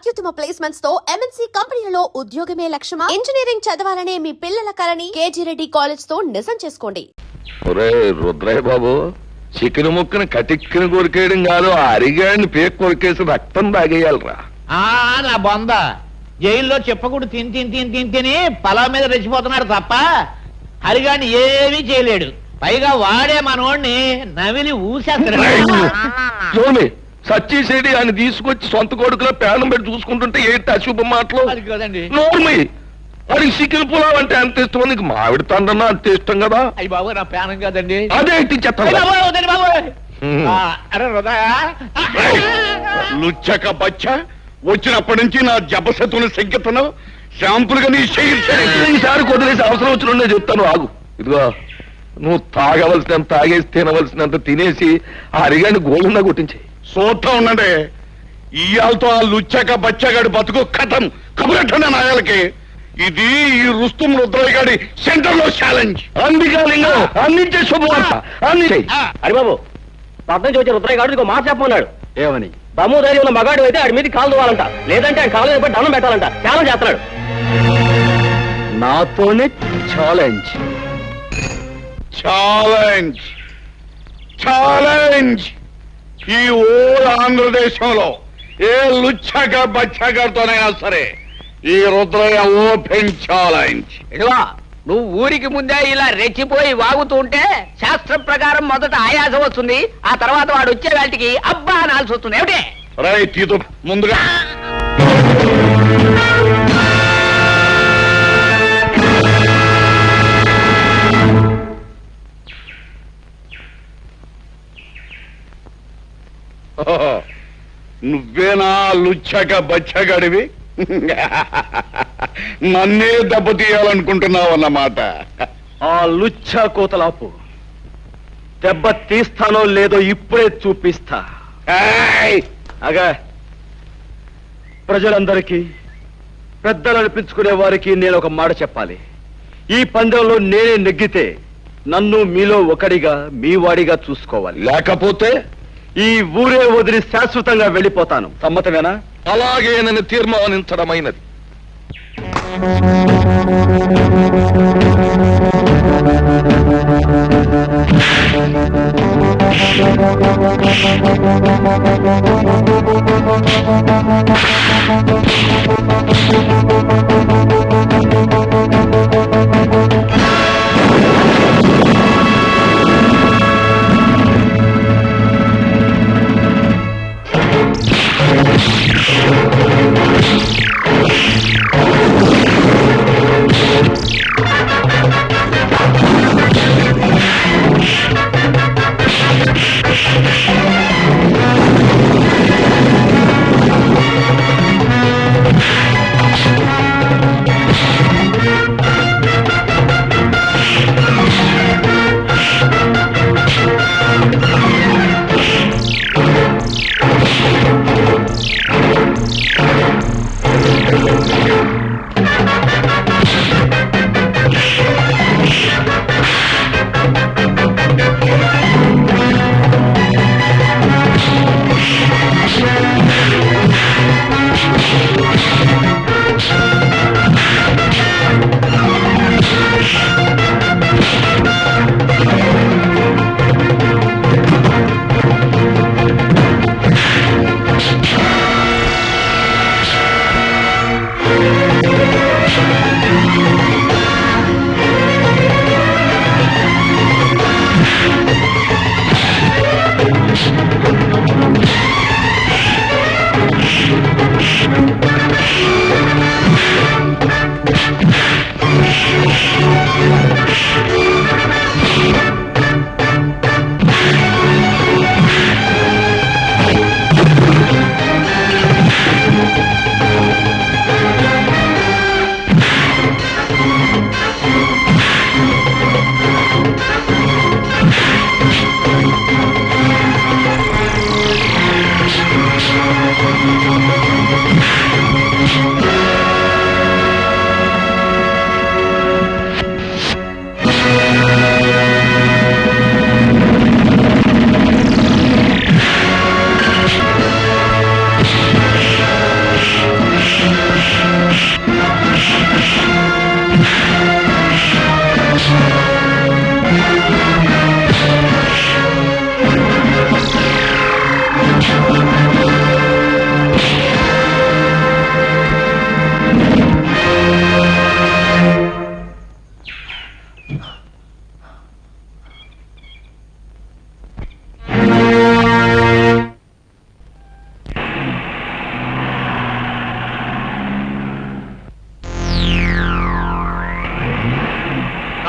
అత్యుత్తమ ప్లేస్మెంట్స్ తో ఎంఎన్సీ కంపెనీలలో ఉద్యోగమే లక్ష్యమా? ఇంజనీరింగ్ చదవాలనే మీ పిల్లల కలని కేజీ రెడ్డి కాలేజ్ తో నిజం చేసుకోండి. రుద్రయ్య బాబు, చికెన్ ముక్కను కటిక్కిన కొరికేయడం కాదు, అరిగాడిని పేక్ కొరికేసి రక్తం తాగేయాలరా. నా బొంద జైల్లో చెప్పకూడదు తిని పొలం మీద రెచ్చిపోతున్నాడు తప్ప హరిగాని ఏమీ చేయలేడు. పైగా వాడే మనోడిని నవిలి ఊసేస్తాడు. సచ్చిసేడి ఆయన తీసుకొచ్చి సొంత కొడుకులో పేనం పెట్టి చూసుకుంటుంటే ఏంటి అశుభం మాటలు? అది కదండి. నోర్మి, వాడికి చికెన్ పులావ్ అంటే అంత ఇష్టం, నీకు మామిడి తండ్రన్నా అంత ఇష్టం కదా. అయ్యి బాబు, నా పేనం కదండి. అదేంటి చెత్త అరే హృదయ లుచ్చక బచ్చ, వచ్చినప్పటి నుంచి నా జపశతుని సంకెత్తను శాంపుల్ గా నీ ఈసారి కొదిలేసి అవసరం వచ్చిన చెప్తాను, ఆగు. ఇదిగో, నువ్వు తాగవలసినంత తాగేసి తినవలసినంత తినేసి ఆ అరిగాని గోళంగా కొట్టించి చూస్తా ఉండండి. ఇయాలతో ఆ లుచ్చక బచ్చగాడి బతుకు కథం కబురెట్టండి నాయాలకి. ఇది ఈ రుస్తుం రుద్రయ్య గారి సెంటర్ లో ఛాలెంజ్. అందుకే అందించే శుభవార్త హరిబాబు, పట్నం వచ్చే రుద్రయ్య గారు ఇంకో మాట చెప్పమన్నాడు. ఏమని? దమ్ము ధైర్యం ఉన్న మగాడు అయితే ఆడి మీద కాలు దువ్వాలంట, లేదంటే ఆయన కాలు మీద దండం పెట్టాలంట. ఛాలెంజ్ చేస్తున్నాడు. నాతోనే ఛాలెంజ్ ఛాలెంజ్ ఛాలెంజ్. ఈ ఓ ఆంధ్రదేశంలో ఏ లుచ్చక బచ్చగారితోనైనా సరే ఈ రుద్రయ్య ఓపెన్ ఛాలెంజ్. ఇదిగో, నువ్వు ఊరికి ముందే ఇలా రెచ్చిపోయి వాగుతూ ఉంటే శాస్త్రం ప్రకారం మొదట ఆయాసం వస్తుంది, ఆ తర్వాత వాడు వచ్చే వాటికి అబ్బా అనాల్సి వస్తుంది. ఏమిటి? రైట్, ఇది ముందుగా నువ్వేనా లుచ్చక బచ్చగడివి? నన్నే దెబ్బతీయాలనుకుంటున్నావు అన్నమాట. ఆ లుచ్చ కోతలాపు, దెబ్బ తీస్తానో లేదో ఇప్పుడే చూపిస్తా. అగా ప్రజలందరికీ, పెద్దలు అనిపించుకునే వారికి నేను ఒక మాట చెప్పాలి. ఈ పందెంలో నేనే నెగ్గితే నన్ను మీలో ఒకడిగా, మీ వాడిగా చూసుకోవాలి. లేకపోతే ఈ ఊరే వదిలి శాశ్వతంగా వెళ్ళిపోతాను. సమ్మతమేనా? అలాగే నన్ను తీర్మానించడమైనది.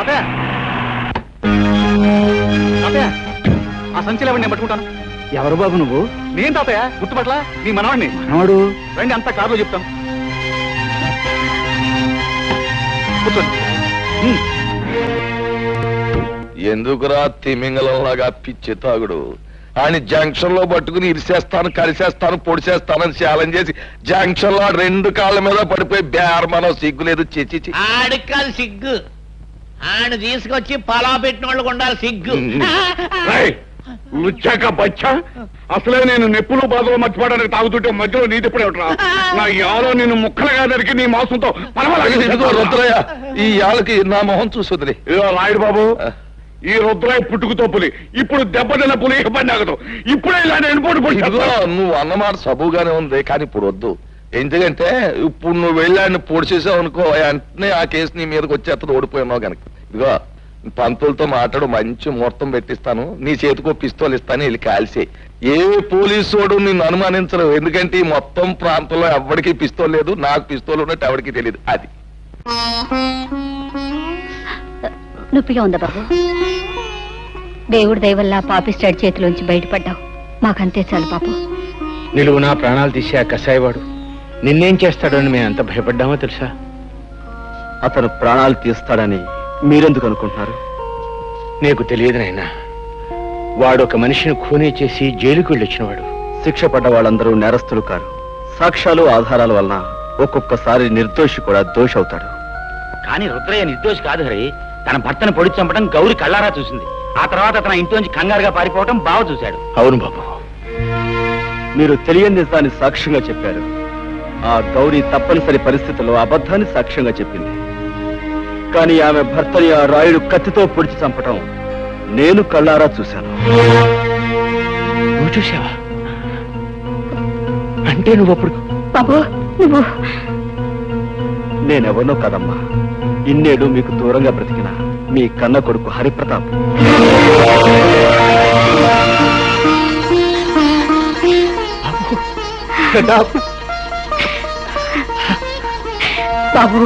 తాతయ్య తాతయ్య ఆ సంచిలో ఇవ్వండి, నేను పట్టుకుంటాను. ఎవరు బాబు నువ్వు? నేను తాతయ్య, గుర్తుపట్ల నీ మనవాడిని. మనవాడు? రండి, అంతా కారులో చెప్తాను. కూర్చోండి. ఎందుకురా తిమింగలంలాగా పిచ్చి తాగుడు? ఆయన జంక్షన్ లో పట్టుకుని ఇరిసేస్తాను, కలిసేస్తాను, పొడిసేస్తానని ఛాలెంజ్ చేసి జంక్షన్ లో 2 కాళ్ళ మీద పడిపోయి బేరమనం సిగ్గులేదు. చిచి ఆడికి కాదు సిగ్గు, ఆయన తీసుకొచ్చి పలా పెట్టిన వాళ్ళకు ఉండాలి సిగ్గు. లుచ్చాక బచ్చా, అసలే నేను నెప్పులు బాధలు మర్చిపోవడానికి తాగుతుంటే మధ్యలో నీ తిప్పుడే ఉంటా. నా యాలో నేను ముక్కలుగా దరికి నీ మాంసంతో రుద్రయ్య, ఈ యాలకి నా మొహం చూసుదిరి. రాయుడు బాబు, ఈ రుద్రయ్య పుట్టుకుతో పులి, ఇప్పుడు దెబ్బతిన్న పులి ఇబ్బంది ఆగదు. ఇప్పుడే ఇలా నేను నువ్వు అన్నమాట సబుగానే ఉంది, కానీ ఇప్పుడు వద్దు. ఎందుకంటే ఇప్పుడు నువ్వు వెళ్ళాన్ని పొడి చేసావు అనుకో, వెంటనే ఆ కేసు నీ మీదకి వచ్చేస్తుంది, ఓడిపోయినావు కనుక. ఇదిగో పంతులతో మాట్లాడు, మంచి ముహూర్తం పెట్టిస్తాను, నీ చేతికో పిస్తోల్ ఇస్తాను, వెళ్ళి కాల్సే. ఏ పోలీసోడు నిన్ను అనుమానించరు, ఎందుకంటే ఈ మొత్తం ప్రాంతంలో ఎవరికి పిస్తోల్ లేదు, నాకు పిస్తోల్ ఉన్నట్టు ఎవరికి తెలియదు. అది నొప్పిగా ఉందా బాబు? దేవుడి దయవల్ల పాపిస్టాడ్ చేతిలోంచి బయటపడ్డావు, మాకంతే చాలు పాపు. నిలువు నా ప్రాణాలు తీసే ఆ కసాయివాడు నిన్నేం చేస్తాడని మేము ఎంత భయపడ్డామో తెలుసా? అతను ప్రాణాలు తీస్తాడని మీరెందుకు అనుకుంటున్నారు? నీకు తెలియదు నాయనా, వాడు ఒక మనిషిని ఖూనీ చేసి జైలుకు వెళ్ళొచ్చినవాడు. శిక్ష పడ్డ వాళ్ళందరూ నేరస్తులు కారు. సాక్ష్యాలు ఆధారాల వలన ఒక్కొక్కసారి నిర్దోషి కూడా దోషి అవుతాడు. కానీ రుద్రయ్య నిర్దోషి కాదు హరి. తన భర్తను పొడి చంపడం గౌరి కళ్ళారా చూసింది. ఆ తర్వాత తన ఇంట్లోంచి కంగారుగా పారిపోవటం బావ చూశాడు. అవును బాబు, మీరు తెలియని నిజాన్ని సాక్ష్యంగా చెప్పారు. ఆ గౌరీ తప్పనిసరి పరిస్థితుల్లో అబద్ధాన్ని సాక్ష్యంగా చెప్పింది. కానీ ఆమె భర్తని ఆ రాయుడు కత్తితో పొడిచి చంపటం నేను కళ్ళారా చూశాను. నువ్వు చూసావా? అంటే నువ్వు అప్పుడు బాబు నువ్వు? నేనెవరినో కాదమ్మా, ఇన్నేడు మీకు దూరంగా బ్రతికిన మీ కన్న కొడుకు హరిప్రతాప్. బాబు,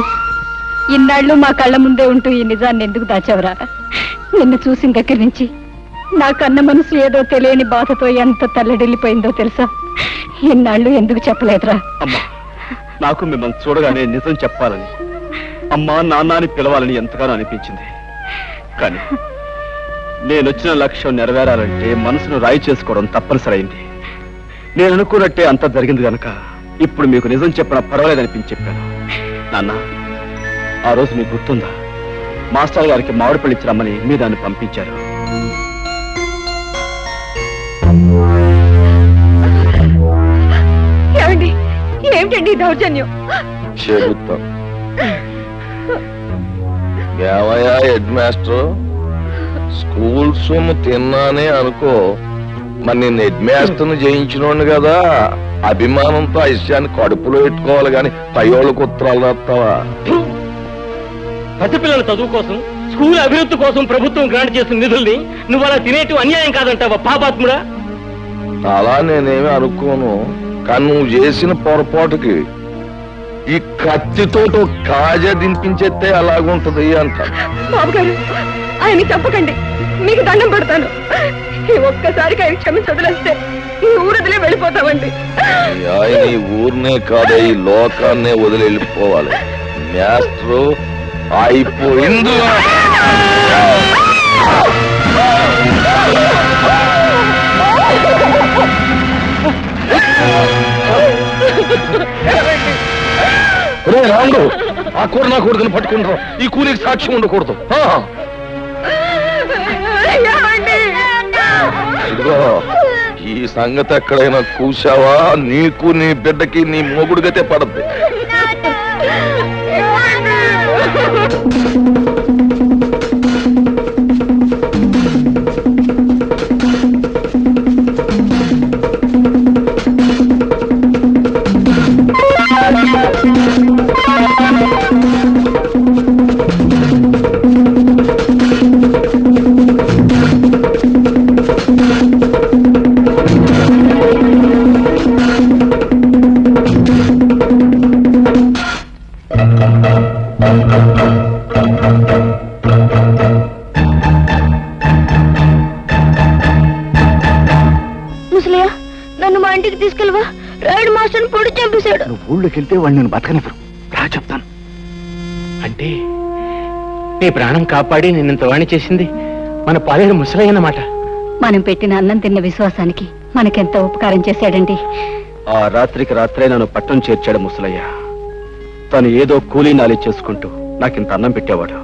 ఇన్నాళ్ళు మా కళ్ళ ముందే ఉంటూ ఈ నిజాన్ని ఎందుకు దాచావురా? నిన్ను చూసిన దగ్గర నుంచి నా కన్న మనసు ఏదో తెలియని బాధతో ఎంత తల్లడిల్లిపోయిందో తెలుసా? ఇన్నాళ్ళు ఎందుకు చెప్పలేదురా? అమ్మా, నాకు మిమ్మల్ని చూడగానే నిజం చెప్పాలని, అమ్మా నాన్న అని పిలవాలని ఎంతగానో అనిపించింది. కానీ నేనొచ్చిన లక్ష్యం నెరవేరాలంటే మనసును రాయి చేసుకోవడం తప్పనిసరైంది. నేను అనుకున్నట్టే అంత జరిగింది కనుక ఇప్పుడు మీకు నిజం చెప్పినా పర్వాలేదనిపించి చెప్పాను. నాన్న, ఆ రోజు మీకు గుర్తుందా? మాస్టర్ గారికి మామిడి పళ్ళు ఇచ్చి రమ్మని మీ దాన్ని పంపించారు. ఏమిటండి దౌర్జన్యం? చెబుతాం. ఏమయ్యా హెడ్ మాస్టర్, స్కూల్ సొమ్ము తిన్నానే అనుకో, మరి నేను హెడ్ మాస్టర్ని జయించినోండి కదా, అభిమానంతో ఆ విషయాన్ని కడుపులో పెట్టుకోవాలి గాని పయ్యోళ్ళకు ఉత్తరాలు రాస్తావా? పసిపిల్లల చదువు కోసం, స్కూల్ అభివృద్ధి కోసం ప్రభుత్వం గ్రాంట్ చేసిన నిధుల్ని నువ్వు అలా తినేటు అన్యాయం కాదంటావా పాపాత్ముడా? అలా నేనేమి అనుకోను, కానీ నువ్వు చేసిన పొరపాటుకి ఈ కత్తితో కాజా దింపించేస్తే అలాగుంటది అంట. బాబు గారు, ఆయన చెప్పకండి, మీకు దండం పెడతాను. ఈ ఒక్కసారికి ఆయన క్షమించి వదిలేస్తే ఈ ఊరదిలే వెళ్ళిపోతామండి. ఆయన ఈ ఊరినే కాదు, ఈ లోకాన్నే వదిలి వెళ్ళిపోవాలి. మాస్టరు అయిపోయింది. రాముడు, ఆ కూర నా కొడుకుని పట్టుకుంటారు, ఈ కూలికి సాక్ష్యం ఉండకూడదు. ఇదిగో, ఈ సంగతి ఎక్కడైనా కూసావా నీకు నీ బిడ్డకి నీ మొగుడుగతే పడద్దు. జైల్లోకి వెళ్తే వాళ్ళు నేను బతకనివ్వరు. రా చెప్తాను. అంటే నీ ప్రాణం కాపాడి నిన్నంత వాణి చేసింది మన పాలేరు ముసలయ్య అన్నమాట. మనం పెట్టిన అన్నం తిన్న విశ్వాసానికి మనకెంత ఉపకారం చేశాడండి. ఆ రాత్రికి రాత్రే నన్ను పట్టణం చేర్చాడు ముసలయ్య. తను ఏదో కూలీ నాలి చేసుకుంటూ నాకింత అన్నం పెట్టేవాడు.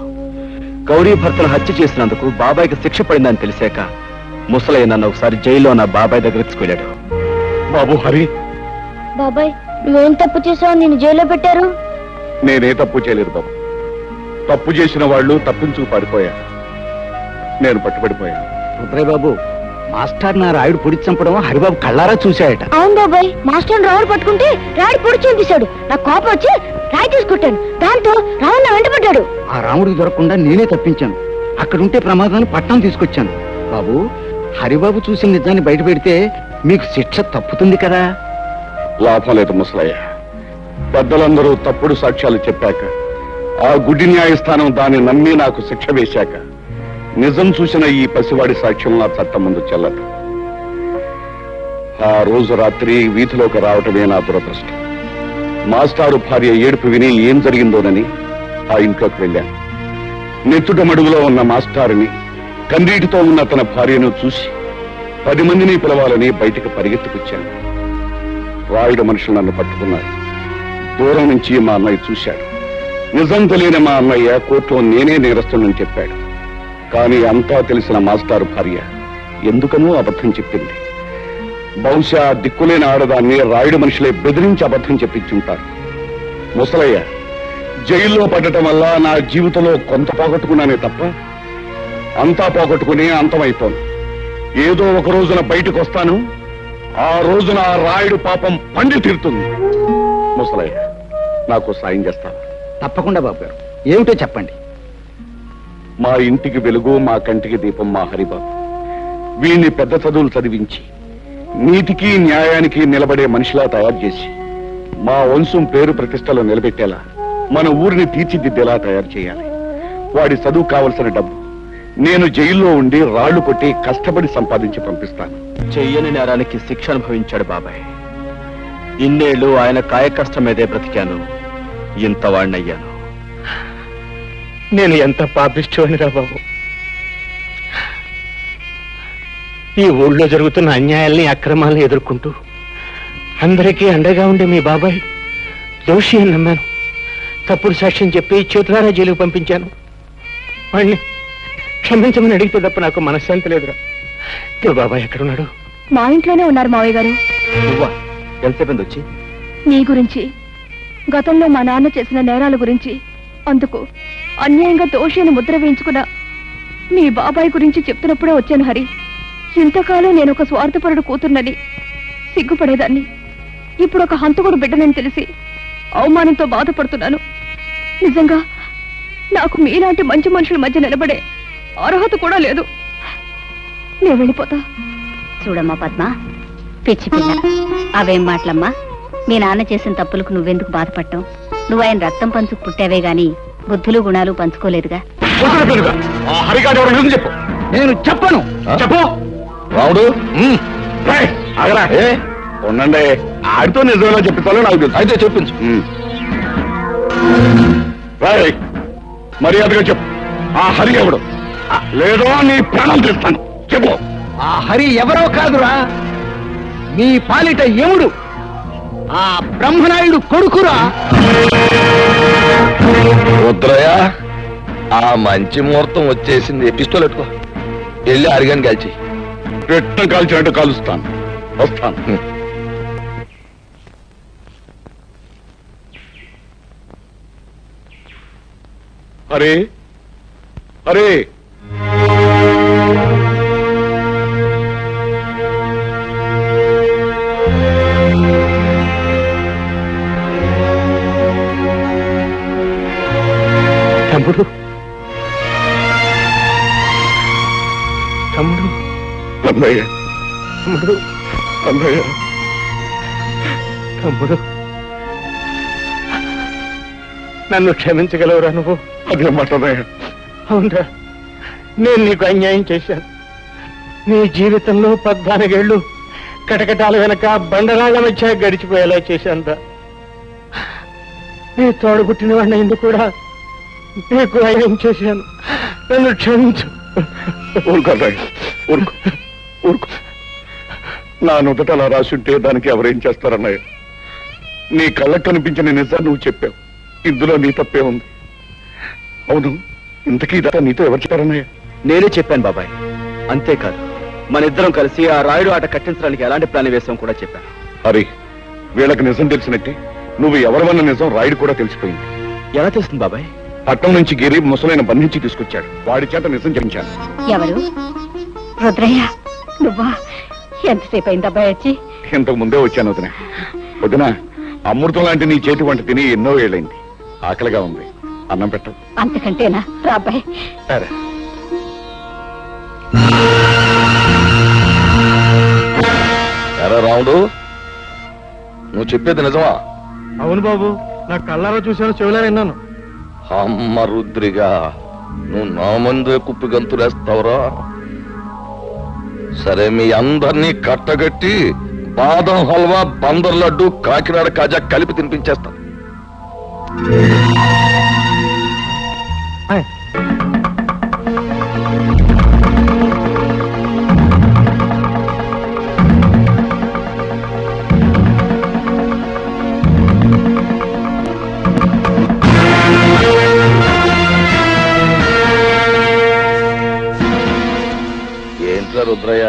గౌరీ భర్తను హత్య చేసినందుకు బాబాయ్కి శిక్ష పడిందని తెలిసాక ముసలయ్య నన్ను ఒకసారి జైల్లో నా బాబాయ్ దగ్గర తీసుకెళ్ళాడు. బాబు హరి, బాబాయ్ నువ్వేం తప్పు చేసావు? నిన్ను జైల్లో పెట్టారు. నేనే తప్పు చేయలేదు బాబు. తప్పు చేసిన వాళ్ళు తప్పించుకు పడిపోయారు. నేను పట్టుబడిపోయాను. రుద్రయ్య బాబు, మాస్టర్ నా రాయుడు పొడి చంపడం హరిబాబు కళ్ళారా చూశాయట. అవును బాబాయ్, మాస్టర్ రావుడు పట్టుకుంటే రాయుడు పొడి చేశాడు. నాకు కోపం వచ్చి రాయి తీసుకొట్టాను. దాంతో రావుడు నా వెంటబడ్డాడు. ఆ రాముడికి దొరకకుండా నేనే తప్పించాను. అక్కడుంటే ప్రమాదాన్ని పట్నం తీసుకొచ్చాను. బాబు, హరిబాబు చూసిన నిజాన్ని బయట పెడితే మీకు శిక్ష తప్పుతుంది కదా. లాభం లేదు ముసలయ్య. పెద్దలందరూ తప్పుడు సాక్ష్యాలు చెప్పాక, ఆ గుడి న్యాయస్థానం దాన్ని నమ్మి నాకు శిక్ష వేశాక, నిజం చూసిన ఈ పసివాడి సాక్ష్యం నా చట్టం ముందు చెల్లదు. ఆ రోజు రాత్రి వీధిలోకి రావటమే నా దురదృష్టం. మాస్టారు భార్య ఏడుపు విని ఏం జరిగిందోనని ఆ ఇంట్లోకి వెళ్ళాను. నెత్తుట మడుగులో ఉన్న మాస్టారుని, కన్నీటితో ఉన్న తన భార్యను చూసి 10 మందిని పిలవాలని బయటికి పరిగెత్తుకొచ్చాను. రాయుడు మనుషులు నన్ను పట్టుకున్నారు. దూరం నుంచి మా అన్నయ్య చూశాడు. నిజం తెలియని మా అన్నయ్య కోర్టులో నేనే నేరస్తుని చెప్పాడు. కానీ అంతా తెలిసిన మాస్టారు భార్య ఎందుకనో అబద్ధం చెప్పింది. బహుశా దిక్కులేని ఆడదాన్ని రాయుడు మనుషులే బెదిరించి అబద్ధం చెప్పించుంటారు. ముసలయ్య, జైల్లో పడటం వల్ల నా జీవితంలో కొంత పోగొట్టుకున్నానే తప్ప అంతా పోగొట్టుకుని అంతమైపోను. ఏదో ఒక రోజున బయటకు వస్తాను. ఆ రోజున ఆ రాయుడు పాపం పండి తీరుతుంది. ముసలయ్య, నాకు సాయం చేస్తాను. తప్పకుండా బాబు గారు, ఏమిటో చెప్పండి. మా ఇంటికి వెలుగు, మా కంటికి దీపం మా హరిబాబు. వీణ్ణి పెద్ద చదువులు చదివించి నీతికి న్యాయానికి నిలబడే మనిషిలా తయారు చేసి మా వంశం పేరు ప్రతిష్టలో నిలబెట్టేలా, మన ఊరిని తీర్చిదిద్దేలా తయారు చేయాలి. వాడి చదువు కావలసిన డబ్బు నేను జైల్లో ఉండి రాళ్లు కొట్టి కష్టపడి సంపాదించి పంపిస్తాను. చెయ్యని నేరానికి శిక్ష అనుభవించాడు బాబాయ్. ఇన్నేళ్లు ఆయన కాయ కష్టం మీదే బ్రతికాను. ఇంత వాణ్ణయ్యాను. నేను ఎంత పాపిష్టివాణిరా బాబు. ఈ ఊళ్ళో జరుగుతున్న అన్యాయాల్ని, అక్రమాల్ని ఎదుర్కొంటూ అందరికీ అండగా ఉండే మీ బాబాయ్ దోషి అని నమ్మాను. తప్పుడు సాక్ష్యం చెప్పి చేతులారా జైలుకు పంపించాను. వాణ్ణి క్షమించమని అడిగితే తప్ప నాకు మనశ్శాంతి లేదురా. ఇప్పుడు బాబాయ్ ఎక్కడున్నాడు? మా ఇంట్లోనే ఉన్నారు మావయ్య గారు. నువ్వా? ఎంతసేపు వచ్చి? నీ గురించి, గతంలో మా నాన్న చేసిన నేరాల గురించి, అందుకు అన్యాయంగా దోషి అని ముద్ర వేయించుకున్న మీ బాబాయ్ గురించి చెప్తున్నప్పుడే వచ్చాను హరి. ఇంతకాలం నేను ఒక స్వార్థపరుడు కూతుర్నని సిగ్గుపడేదాన్ని. ఇప్పుడు ఒక హంతకుడు బిడ్డనని తెలిసి అవమానంతో బాధపడుతున్నాను. నిజంగా నాకు మీలాంటి మంచి మనుషుల మధ్య నిలబడే అర్హత కూడా లేదు. నేను వెళ్ళిపోతా. చూడమ్మా పద్మ, పిచ్చి పిల్ల, అవేం మాటలమ్మా. మీ నాన్న చేసిన తప్పులకు నువ్వెందుకు బాధపడటం? నువ్వు ఆయన రక్తం పంచుకు పుట్టావే గాని బుద్ధులు గుణాలు పంచుకోలేదుగా. హరిగాడు ఎవరు నిజం చెప్పు. నేను చెప్పను. చెప్పు. రావుడు ఆగరా. ఉండండి, ఆడితో నిజమేలా చెప్పిస్తాలో నాకు తెలుసు. అయితే చెప్పించు. మర్యాదగా చెప్పు, ఆ హరి ఎవడు? లేదో నీ ప్రాణం తెస్తాను. చెప్పు. ఆ హరి ఎవరో కాదురా, మీ పాలిట యముడు, ఆ బ్రహ్మనాయుడు కొడుకురా. రుద్రయ్య, ఆ మంచి ముహూర్తం వచ్చేసింది. పిస్తోల్ ఎట్టుకో, వెళ్ళి అరిగాని కాల్చి పెట్టం కాల్చినట్టు కాలుస్తాను. వస్తాను. అరే అరే, తమ్ముడు, తమ్ముడు, అన్నయ్య, తమ్ముడు, అన్నయ్య, తమ్ముడు, నన్ను క్షమించగలవురా నువ్వు? అదే మాట అన్నయ్య. అవునరా, నేను నీకు అన్యాయం చేశాను. నీ జీవితంలో 14 ఏళ్ళు కటకటాల వెనక బండరాళ్ల మధ్య గడిచిపోయేలా చేశానురా. నీ తోడు పుట్టిన వాడిని ఎందుకు కూడా నీకు అయ్యం చేశాను. నన్ను క్షమించు. ఊరుకో రాయుడు, ఊరుకో ఊరుకో. నా నుదుట అలా రాసుంటే దానికి ఎవరేం చేస్తారన్నయ్య? నీ కళ్ళకు కనిపించిన నిజాన్ని నువ్వు చెప్పావు. ఇందులో నీ తప్పే ఉంది. అవును, ఇంతకీ ఇదంతా నీతో ఎవరు చెప్పారన్నయ్య? నేనే చెప్పాను బాబాయ్. అంతేకాదు, మన ఇద్దరం కలిసి ఆ రాయుడు ఆట కట్టించడానికి ఎలాంటి ప్లాన్ వేసాం కూడా చెప్పాను. హరి, వీళ్ళకి నిజం తెలిసినట్టే నువ్వు ఎవరివన్న నిజం రాయుడు కూడా తెలిసిపోయింది. ఎలా తెలుస్తుంది బాబాయ్? పట్టణం నుంచి గిరి ముసలైన బంధించి తీసుకొచ్చాడు. వాడి చేత నిజం చెప్పించాను. ఎవరు? రుద్రయ్య నువ్వా? ఎంతసేపు అయింది అబ్బాయి వచ్చి? ఇంతకు ముందే వచ్చాను వదిన. వదిన, అమృతం లాంటి నీ చేతి వంట తిని ఎన్నో ఏళ్ళైంది. ఆకలిగా ఉంది, అన్నం పెట్టవు. అంతకంటేనా? రా అబ్బాయి. సరే. ఎరా రాముడు, నువ్వు చెప్పేది నిజమా? అవును బాబు, నా కళ్ళారా చూశాను, చెవులారా విన్నాను. అమ్మ రుద్రిగా, నువ్వు నా ముందే కుప్పి గంతులేస్తావురా? సరే, మీ అందరినీ కట్టగట్టి బాదం హల్వా, బందర్ లడ్డు, కాకినాడ కాజా కలిపి తినిపించేస్తాం. ఏంట్రా రుద్రయ్య,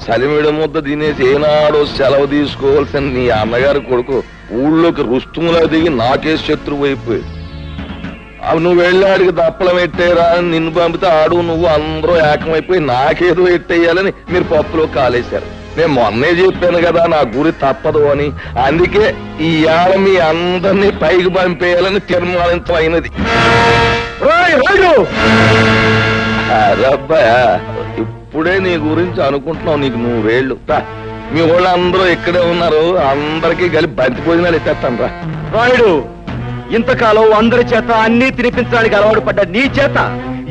చలిమిడి ముద్ద తినేసి ఏనాడో సెలవు తీసుకోవాల్సిన నీ అన్నగారి కొడుకు ఊళ్ళోకి రుస్తుములా దిగి నాకే శత్రువు అయిపోయి, అవి నువ్వు వెళ్ళాడికి దప్పలం ఎట్టేరా అని నిన్ను పంపితే ఆడు నువ్వు అందరూ ఏకమైపోయి నాకేదో ఎట్టేయాలని మీరు పప్పులో కాలేశారు. నేను మొన్నే చెప్పాను కదా నా గురి తప్పదు అని. అందుకే ఈ ఏళ మీ అందరినీ పైకి పంపేయాలని తీర్మానించమైనది. అరబ్బాయా, ఇప్పుడే నీ గురించి అనుకుంటున్నావు. నీకు 100 ఏళ్ళు. మీ వాళ్ళు అందరూ ఇక్కడే ఉన్నారు, అందరికీ కలిపి బంతి భోజనాలు ఎత్తేస్తాను రా. రాయుడు, ఇంతకాలం అందరి చేత అన్ని తినిపించడానికి అలవాటు పడ్డ నీ చేత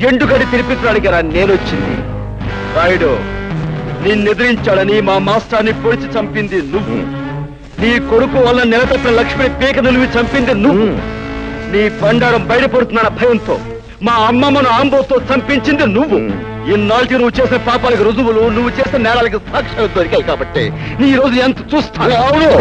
ఎండుగడి తినిపించడానికి రా నేనొచ్చింది. రాయుడు, నిన్నెదిరించాడని మా మాస్టర్ని పొడిచి చంపింది నువ్వు. నీ కొడుకు వల్ల నిలతప్పిన లక్ష్మిని పీక నిలివి చంపింది నువ్వు. నీ బండారం బయటపడుతున్న భయంతో మా అమ్మమ్మను ఆంబోతో చంపించింది నువ్వు. ఇన్నాళ్ళకి నువ్వు చేసిన పాపాలకు రుజువులు, నువ్వు చేసిన నేరాలకు సాక్ష్యాలు దొరికాయి కాబట్టి నీ రోజు ఎంత చూస్తాను. అవును,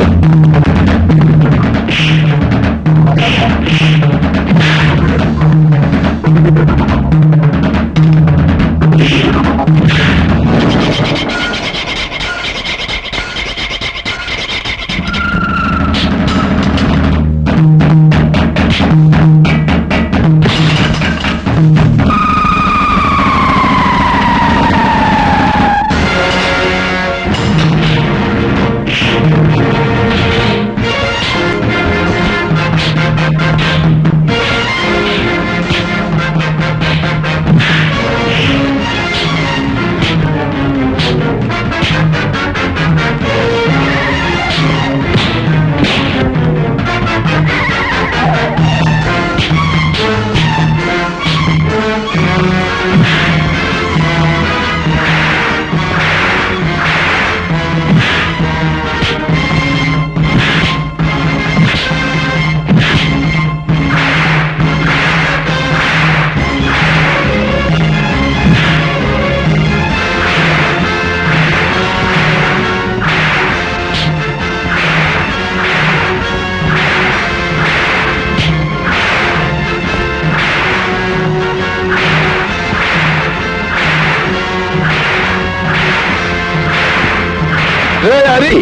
హరి,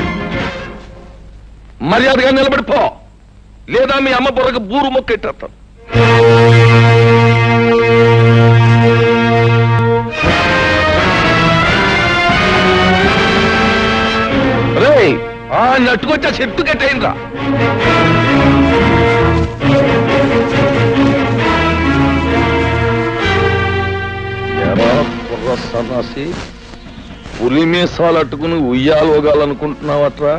మర్యాదగా నిలబడిపో, లేదా మీ అమ్మ బుర్రకు బూరు మొక్కెట్టేస్తాను. రే, ఆ నట్టుకొచ్చా చెట్టు కట్టేయండిరా. ఎరా బుర్ర సన్నాసి, పులి మీసాలు అట్టుకుని ఉయ్యాలోగాలనుకుంటున్నావట్రా?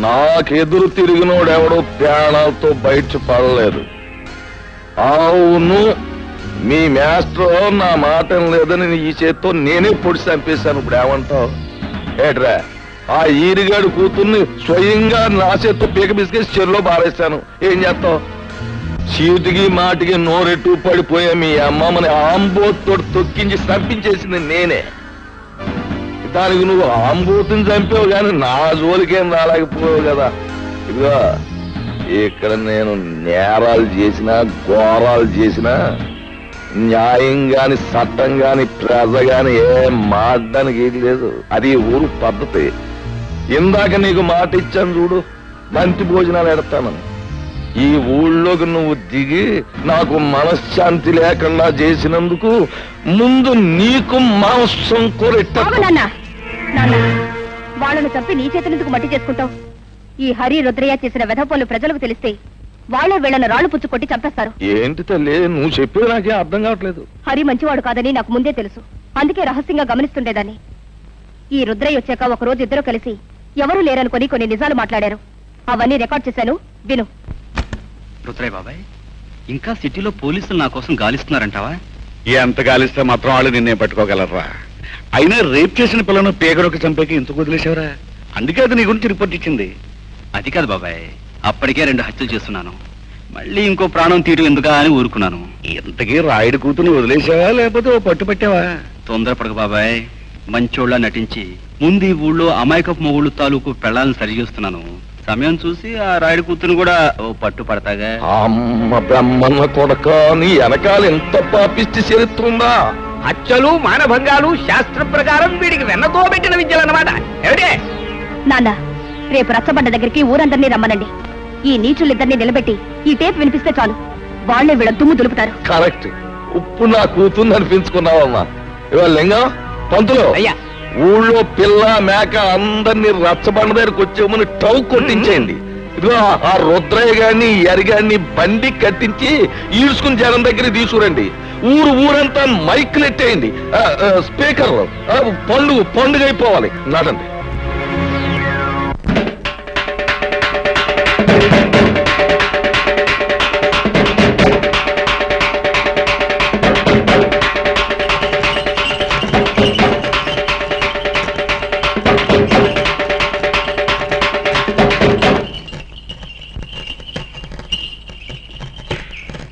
నాకెదురు తిరిగినోడెవడో ప్రాణాలతో బయట పడలేదు. అవును, మీ మాస్టర్ నా మాట లేదని ఈ చేత్తో నేనే పొడి చంపేశాను. ఇప్పుడు ఏమంటావు? ఏట్రా, ఆ ఈరిగాడు కూతుర్ని స్వయంగా నా చేత్తో పీక బిస్కెట్ చెరులో బారేశాను. ఏం చేస్తావు? చీటికి మాటికి నోరెట్టు పడిపోయా మీ అమ్మమ్మని ఆంబోతో తొక్కించి చంపించేసింది నేనే. దానికి నువ్వు ఆంబోతుని చంపావు కానీ నా జోలికేం రాలేకపోయావు కదా. ఇదిగో ఇక్కడ నేను నేరాలు చేసినా ఘోరాలు చేసినా న్యాయం గాని చట్టం గాని ప్రజ గాని ఏం మాట్లాడడానికి ఏది లేదు. అది ఊరు పద్ధతి. ఇందాక నీకు మాట ఇచ్చాను చూడు, బంతి భోజనాలు ఎడతానని. ఈ ఊళ్ళోకి నువ్వు దిగి నాకు మనశ్శాంతి లేకుండా చేసినందుకు ముందు నీకు మాంసం కోరెట్ట. వాళ్ళను చంపి నీ చేతులెందుకు మట్టి చేసుకుంటావు? ఈ హరి రుద్రయ్య చేసిన వెధపోలు ప్రజలకు తెలిస్తే వాళ్ళే వీళ్ళను రాళ్లు పుచ్చు కొట్టి చంపేస్తారు. ఏంటి తల్లి నువ్వు చెప్పేది నాకే అర్థం కావట్లేదు. హరి మంచివాడు కాదని నాకు ముందే తెలుసు. అందుకే రహస్యంగా గమనిస్తుండేదాన్ని. ఈ రుద్రయ్య వచ్చాక ఒక రోజు ఇద్దరు కలిసి ఎవరూ లేరనుకొని కొన్ని నిజాలు మాట్లాడారు. అవన్నీ రికార్డ్ చేశాను, విను. రుద్రయ్య బాబాయ్, ఇంకా సిటీలో పోలీసులు నా కోసం గాలిస్తున్నారంటావా? ఎంత గాలిస్తే మాత్రం వాళ్ళు నిన్నే పట్టుకోగలరా? అయినా రేప్ చేసిన పిల్లను పేగడొక చంపేకి ఎందుకు వదిలేసావరా? అందుకే అది నీ గురించి రిపోర్ట్ ఇచ్చింది. అది కాదు బాబాయ్, అప్పటికే 2 హత్యలు చేస్తున్నాను. మళ్ళీ ఇంకో ప్రాణం తీయడం ఎందుకా అని ఊరుకున్నాను. ఇంతకీ రాయుడు కూతురు వదిలేసావా లేకపోతే పట్టుపట్టావా? తొందరపడక బాబాయ్, మంచోళ్ళ నటించి ముందు ఈ ఊళ్ళో అమాయకపు మొగుళ్ళు తాలూకు పెళ్ళాలను సరిచేస్తున్నాను. సమయం చూసి ఆ రాయుడు కూతురు కూడా పట్టు పడతాగా. అమ్మ బ్రహ్మన్న కొడక, నీ వెనకాల ఎంత పాపిష్టి చరిత్రుందా? హత్యలు మానభంగాలు శాస్త్ర ప్రకారం వీడికి వెన్నతో పెట్టిన విద్యలన్నమాట. ఏమిటే నాన్న, రేపు రచ్చబండ దగ్గరికి ఊరందరినీ రమ్మనండి. ఈ నీచులిద్దరినీ నిలబెట్టి ఈ టేప్ వినిపిస్తే చాలు, వాళ్లే వీళ్ళ దుమ్ము దులుపుతారు. కరెక్ట్. ఇప్పుడు నా కూతుర్ని అనిపించుకున్నావమ్మా. ఇవాళ లింగం పంతులు, అయ్యా, ఊళ్ళో పిల్ల మేక అందరినీ రచ్చబండ దగ్గరకు వచ్చేమని టౌ కొట్టించేయండి. ఇదిగో ఆ రుద్రయ్య గారిని ఎరిగాన్ని బండి కట్టించి ఈడ్చుకుని జనం దగ్గర తీసుకురండి. ఊరంతా మైకులు ఎట్టేయండి, స్పీకర్ పండుగ అయిపోవాలి. నడండి.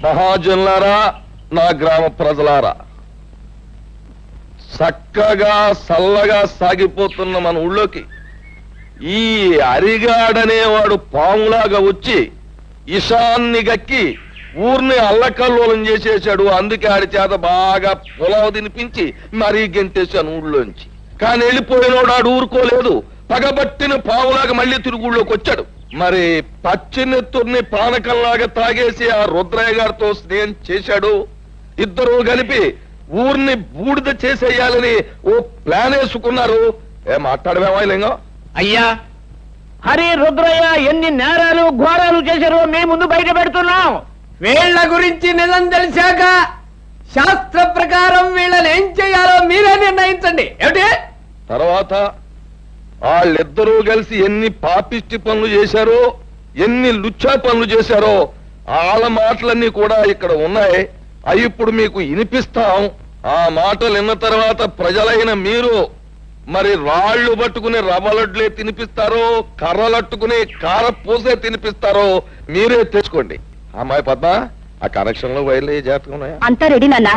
మహాజనులారా, నా గ్రామ ప్రజలారా, చక్కగా చల్లగా సాగిపోతున్న మన ఊళ్ళోకి ఈ అరిగాడనేవాడు పాములాగా వచ్చి ఇషాన్ని గక్కి ఊరిని అల్లకల్లోలం చేసేశాడు. అందుకే ఆడి చేత బాగా పొలావు తినిపించి మరీ గెంటేశాను ఊళ్ళోంచి. కానీ వెళ్ళిపోయినోడు ఆడు ఊరుకోలేదు. పగబట్టిన పావులాగా మళ్ళీ తిరుగుళ్ళోకి వచ్చాడు. మరి పచ్చినెత్తుర్ని పానకంలాగా తాగేసి ఆ రుద్రయ్య గారితో స్నేహం చేశాడు. ఇద్దరు కలిపి ఊరిని బూడిద చేసేయాలని ఓ ప్లాన్ వేసుకున్నారు. మాట్లాడమేమా లింగం? అయ్యా, హరి రుద్రయ్య ఎన్ని నేరాలు ఘోరాలు చేశారో మీ ముందు బయట పెడుతున్నాం. వీళ్ళ గురించి నిజం తెలిసాక శాస్త్ర ప్రకారం వీళ్ళని ఏం చేయాలో మీరే నిర్ణయించండి. ఏమిటి? తర్వాత వాళ్ళిద్దరూ కలిసి ఎన్ని పాపిష్టి పనులు చేశారో, ఎన్ని లుచ్చా పనులు చేశారో వాళ్ళ మాటలన్నీ కూడా ఇక్కడ ఉన్నాయి. అవి ఇప్పుడు మీకు వినిపిస్తాం. ఆ మాటలు విన్న తర్వాత ప్రజలైన మీరు మరి రాళ్లు పట్టుకుని రవ్వలడ్లే తినిపిస్తారో, కర్రలట్టుకుని కారపూసే తినిపిస్తారో మీరే తెచ్చుకోండి. అమ్మాయి పద్మ, ఆ కనెక్షన్ లో వైర్లు జాగ్రత్తగా ఉన్నాయా? అంతా రెడీ నాన్న.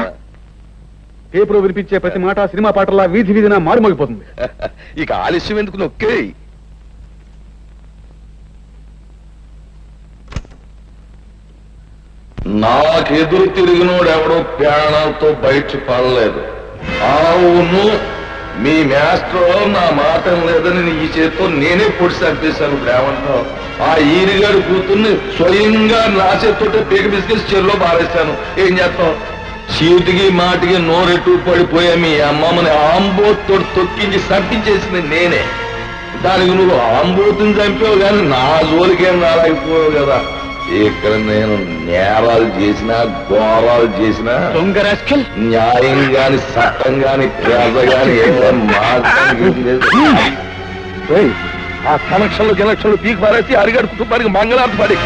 పేపర్ వినిపించే ప్రతి మాట సినిమా పాటలా వీధి వీధిన మారుమోగిపోతుంది. ఇక ఆలస్యం ఎందుకు, నొక్కే. నాకెదురు తిరిగినోడు ఎవడో ప్రాణాలతో బయట పడలేదు. అవును, మీ మాస్టర్ నా మాట లేదని ఈ చేతితో నేనే పొడి చంపేశాను. ఏమంటావు? ఆ ఈరిగాడు కూతుర్ని స్వయంగా నా చేతితో పీక బిస్కెట్ చెరులో బారేశాను. ఏం చేస్తావు? చీటికి మాటికి నోరెట్టు పడిపోయా మీ అమ్మమ్మని ఆంబోతో తొక్కించి చంపించేసింది నేనే. దానికి నువ్వు ఆంబోతుని చంపావు కానీ నా జోలికేం రాలేకపోయావు కదా. ఇక్కడ నేను నేరాలు చేసినా ఘోరాలు చేసినా న్యాయం గాని చట్టం గాని ప్రజ గాని ఆ కనెక్షన్లు పీకి పారేసి అరిగాడు కుటుంబానికి మంగళార్తి పడి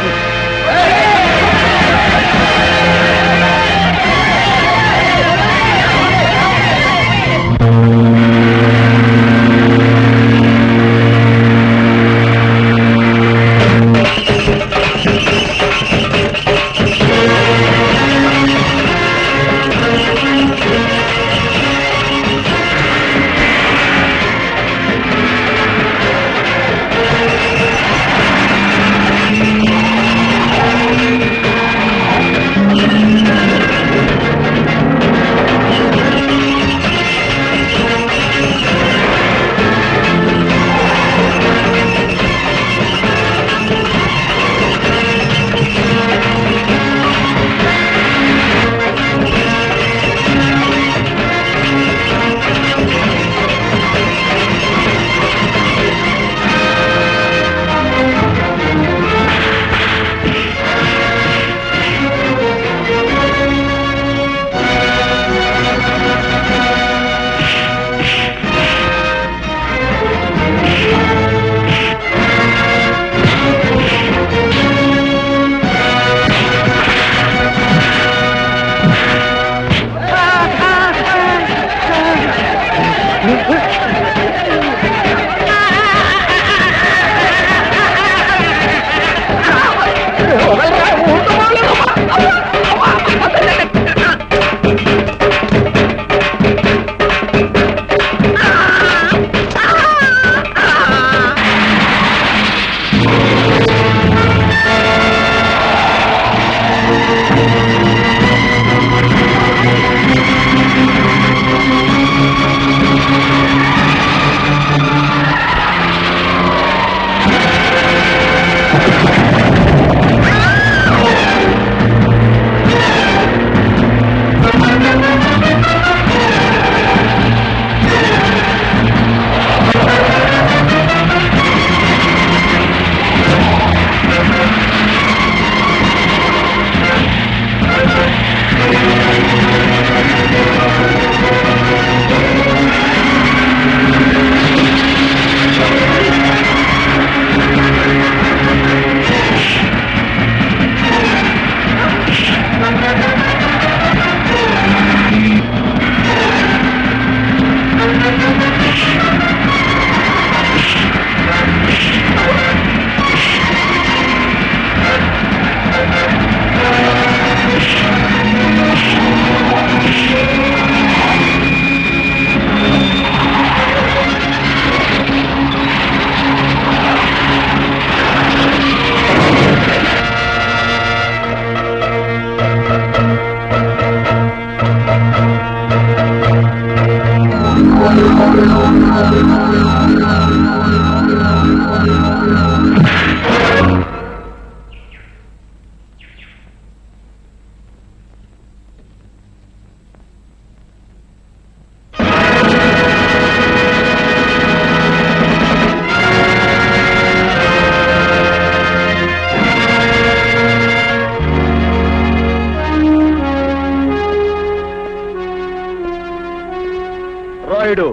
నాయుడు,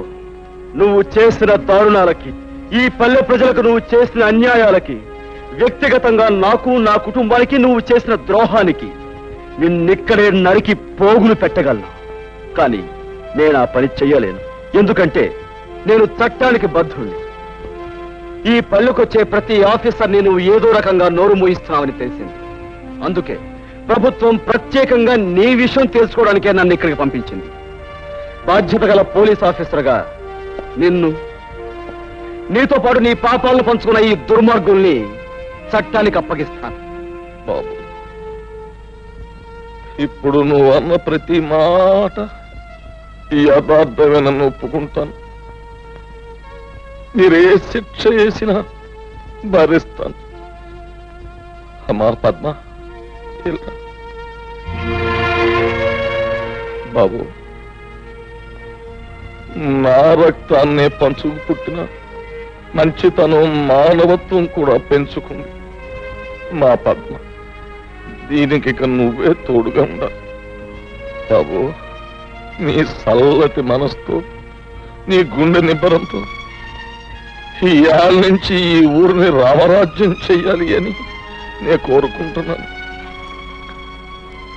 నువ్వు చేసిన దారుణాలకి, ఈ పల్లె ప్రజలకు నువ్వు చేసిన అన్యాయాలకి, వ్యక్తిగతంగా నాకు నా కుటుంబానికి నువ్వు చేసిన ద్రోహానికి నిన్నిక్కడే నరికి పోగులు పెట్టగలను. కానీ నేను ఆ పని చెయ్యలేను. ఎందుకంటే నేను చట్టానికి బద్ధుణ్ణి. ఈ పల్లెకొచ్చే ప్రతి ఆఫీసర్ని నువ్వు ఏదో రకంగా నోరు మూయిస్తున్నావని తెలిసింది. అందుకే ప్రభుత్వం ప్రత్యేకంగా నీ విషయం తెలుసుకోవడానికే నన్ను ఇక్కడికి పంపించింది. బాధ్యత గల పోలీస్ ఆఫీసర్గా నిన్ను, నీతో పాటు నీ పాపాలను పంచుకున్న ఈ దుర్మార్గుల్ని చట్టానికి అప్పగిస్తాను. బాబు, ఇప్పుడు నువ్వు అన్న ప్రతి మాట ఈ యథార్థమేనని ఒప్పుకుంటాను. మీరే శిక్ష చేసినా భరిస్తాను. అమ్మా పద్మ, ఇలా. బాబు, నా రక్తాన్నే పంచుకు పుట్టిన మంచితనం, మానవత్వం కూడా పెంచుకుంది మా పద్మ. దీనికి ఇక నువ్వే తోడుగా ఉండాలి. బాబు, నీ చల్లటి మనసుతో, నీ గుండె నిబ్బరంతో ఈ ఏళ్ళ నుంచి ఈ ఊరిని రామరాజ్యం చెయ్యాలి అని నేను కోరుకుంటున్నాను.